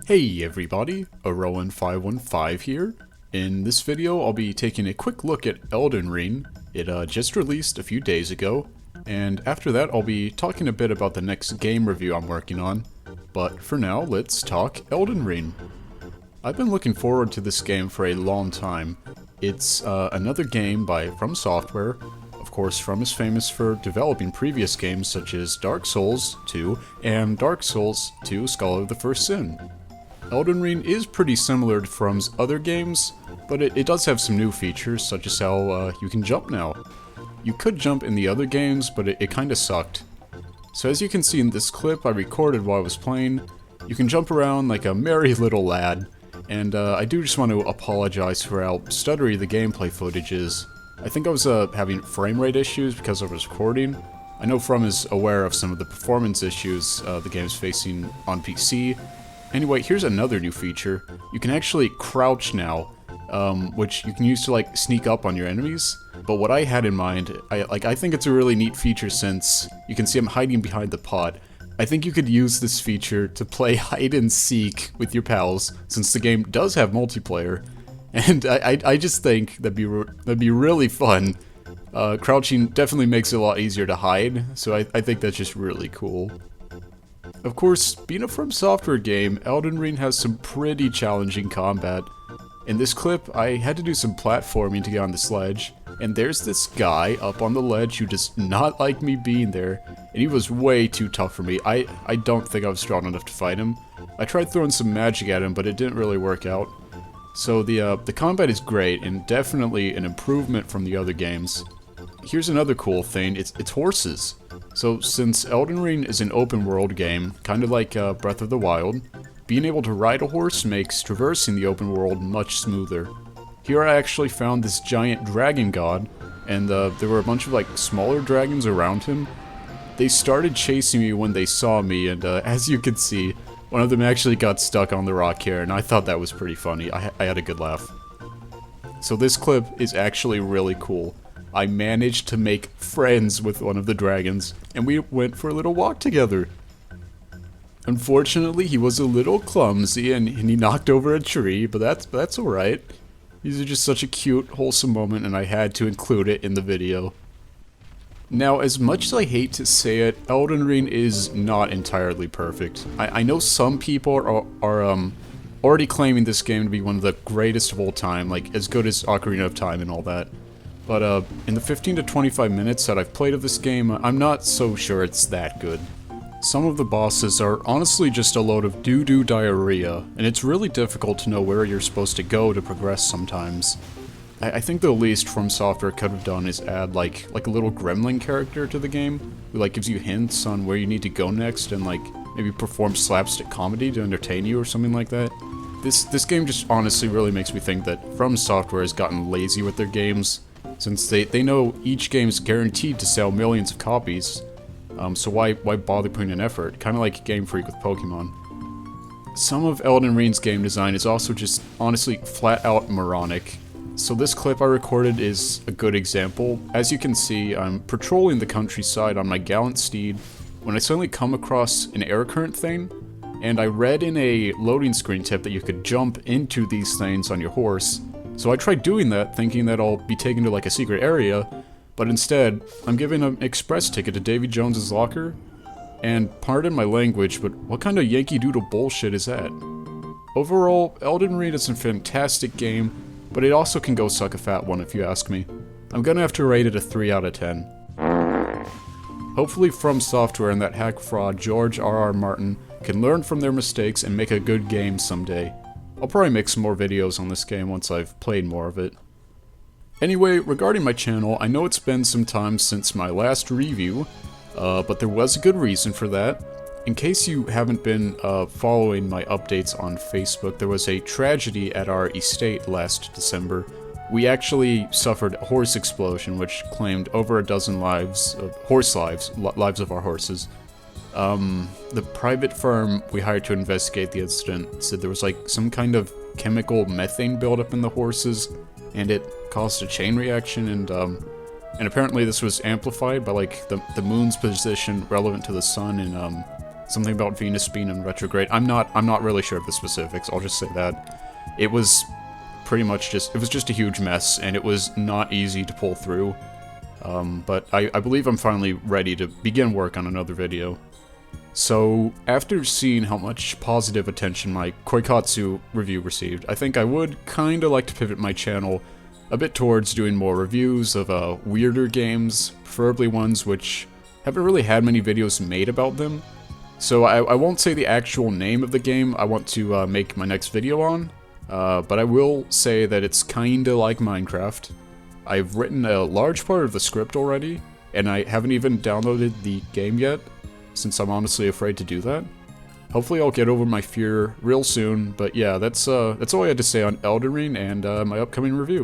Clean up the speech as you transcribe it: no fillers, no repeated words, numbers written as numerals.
Hey everybody, Rowan515 here. In this video, I'll be taking a quick look at Elden Ring. It just released a few days ago, and after that I'll be talking a bit about the next game review I'm working on. But for now, let's talk Elden Ring. I've been looking forward to this game for a long time. It's another game by From Software. Of course, From is famous for developing previous games such as Dark Souls 2 and Dark Souls 2 Scholar of the First Sin. Elden Ring is pretty similar to From's other games, but it does have some new features, such as how you can jump now. You could jump in the other games, but it kinda sucked. So as you can see in this clip I recorded while I was playing, you can jump around like a merry little lad, and I do just want to apologize for how stuttery the gameplay footage is. I think I was having frame rate issues because I was recording. I know From is aware of some of the performance issues the game's facing on PC. Anyway, here's another new feature. You can actually crouch now, which you can use to like sneak up on your enemies. But what I had in mind, I think it's a really neat feature since you can see I'm hiding behind the pot. I think you could use this feature to play hide and seek with your pals, since the game does have multiplayer. And I just think that'd be really fun. Crouching definitely makes it a lot easier to hide, so I think that's just really cool. Of course, being a From Software game, Elden Ring has some pretty challenging combat. In this clip, I had to do some platforming to get on the ledge, and there's this guy up on the ledge who does not like me being there, and he was way too tough for me. I don't think I was strong enough to fight him. I tried throwing some magic at him, but it didn't really work out. So the combat is great, and definitely an improvement from the other games. Here's another cool thing, it's horses. So since Elden Ring is an open world game, kind of like Breath of the Wild, being able to ride a horse makes traversing the open world much smoother. Here I actually found this giant dragon god, and there were a bunch of like smaller dragons around him. They started chasing me when they saw me, and as you can see, one of them actually got stuck on the rock here, and I thought that was pretty funny. I had a good laugh. So this clip is actually really cool. I managed to make friends with one of the dragons, and we went for a little walk together. Unfortunately, he was a little clumsy, and he knocked over a tree, but that's alright. These are just such a cute, wholesome moment, and I had to include it in the video. Now, as much as I hate to say it, Elden Ring is not entirely perfect. I know some people are already claiming this game to be one of the greatest of all time, like as good as Ocarina of Time and all that. But in the 15 to 25 minutes that I've played of this game, I'm not so sure it's that good. Some of the bosses are honestly just a load of doo-doo diarrhea, and it's really difficult to know where you're supposed to go to progress sometimes. I think the least From Software could have done is add like a little gremlin character to the game, who like gives you hints on where you need to go next and like maybe perform slapstick comedy to entertain you or something like that. This game just honestly really makes me think that From Software has gotten lazy with their games, since they know each game is guaranteed to sell millions of copies, so why bother putting in effort? Kinda like Game Freak with Pokemon. Some of Elden Ring's game design is also just honestly flat out moronic. So this clip I recorded is a good example. As you can see, I'm patrolling the countryside on my gallant steed when I suddenly come across an air current thing, and I read in a loading screen tip that you could jump into these things on your horse. So I tried doing that, thinking that I'll be taken to like a secret area, but instead, I'm given an express ticket to Davy Jones's locker, and pardon my language, but what kind of Yankee Doodle bullshit is that? Overall, Elden Ring is a fantastic game, but it also can go suck a fat one if you ask me. I'm gonna have to rate it a 3 out of 10. Hopefully From Software and that hack fraud George R.R. Martin can learn from their mistakes and make a good game someday. I'll probably make some more videos on this game once I've played more of it. Anyway, regarding my channel, I know it's been some time since my last review, but there was a good reason for that. In case you haven't been following my updates on Facebook, there was a tragedy at our estate last December. We actually suffered a horse explosion, which claimed over a dozen lives, lives of our horses. The private firm we hired to investigate the incident said there was like some kind of chemical methane buildup in the horses, and it caused a chain reaction, and apparently this was amplified by like the moon's position relevant to the sun in Something about Venus being in retrograde. I'm not really sure of the specifics. I'll just say that it was pretty much just a huge mess, and it was not easy to pull through. But I believe I'm finally ready to begin work on another video. So, after seeing how much positive attention my Koikatsu review received, I think I would kinda like to pivot my channel a bit towards doing more reviews of weirder games, preferably ones which haven't really had many videos made about them. So I won't say the actual name of the game I want to make my next video on, but I will say that it's kinda like Minecraft. I've written a large part of the script already, and I haven't even downloaded the game yet, since I'm honestly afraid to do that. Hopefully I'll get over my fear real soon, but yeah, that's all I had to say on Elden Ring and my upcoming review.